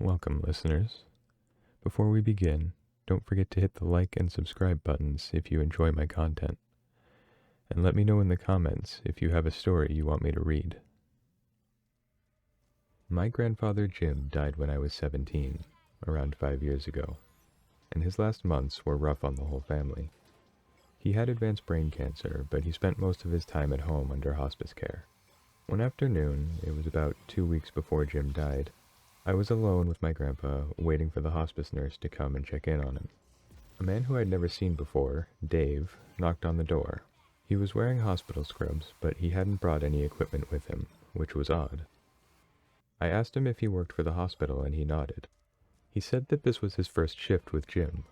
Welcome, listeners. Before we begin, don't forget to hit the like and subscribe buttons if you enjoy my content. And let me know in the comments if you have a story you want me to read. My grandfather Jim died when I was 17, around 5 years ago, and his last months were rough on the whole family. He had advanced brain cancer, but he spent most of his time at home under hospice care. One afternoon, it was about 2 weeks before Jim died, I was alone with my grandpa, waiting for the hospice nurse to come and check in on him. A man who I'd never seen before, Dave, knocked on the door. He was wearing hospital scrubs, but he hadn't brought any equipment with him, which was odd. I asked him if he worked for the hospital, and he nodded. He said that this was his first shift with Jim,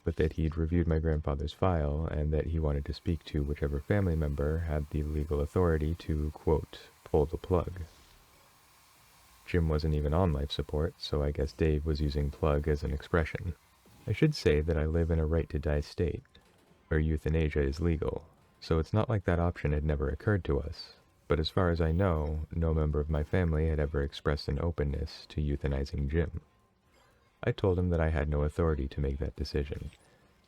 but that he'd reviewed my grandfather's file and that he wanted to speak to whichever family member had the legal authority to, quote, pull the plug. Jim wasn't even on life support, so I guess Dave was using plug as an expression. I should say that I live in a right-to-die state, where euthanasia is legal, so it's not like that option had never occurred to us, but as far as I know, no member of my family had ever expressed an openness to euthanizing Jim. I told him that I had no authority to make that decision,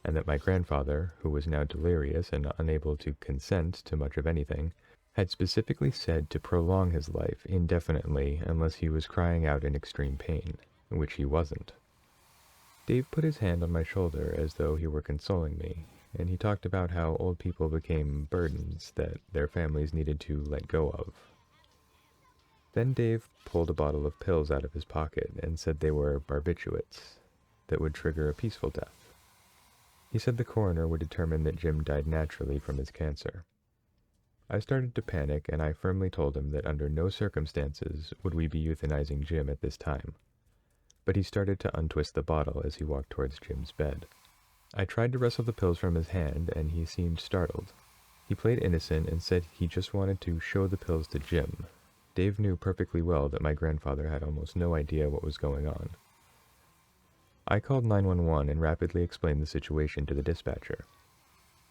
and that my grandfather, who was now delirious and unable to consent to much of anything, had specifically said to prolong his life indefinitely unless he was crying out in extreme pain, which he wasn't. Dave put his hand on my shoulder as though he were consoling me, and he talked about how old people became burdens that their families needed to let go of. Then Dave pulled a bottle of pills out of his pocket and said they were barbiturates that would trigger a peaceful death. He said the coroner would determine that Jim died naturally from his cancer. I started to panic, and I firmly told him that under no circumstances would we be euthanizing Jim at this time. But he started to untwist the bottle as he walked towards Jim's bed. I tried to wrestle the pills from his hand, and he seemed startled. He played innocent and said he just wanted to show the pills to Jim. Dave knew perfectly well that my grandfather had almost no idea what was going on. I called 911 and rapidly explained the situation to the dispatcher.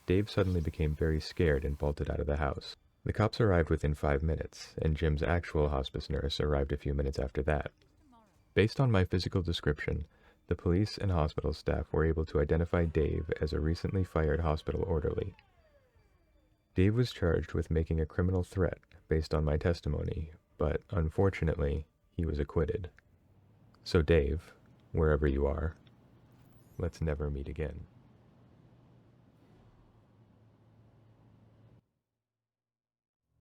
Dave suddenly became very scared and bolted out of the house. The cops arrived within 5 minutes, and Jim's actual hospice nurse arrived a few minutes after that. Based on my physical description, the police and hospital staff were able to identify Dave as a recently fired hospital orderly. Dave was charged with making a criminal threat based on my testimony, but unfortunately, he was acquitted. So Dave, wherever you are, let's never meet again.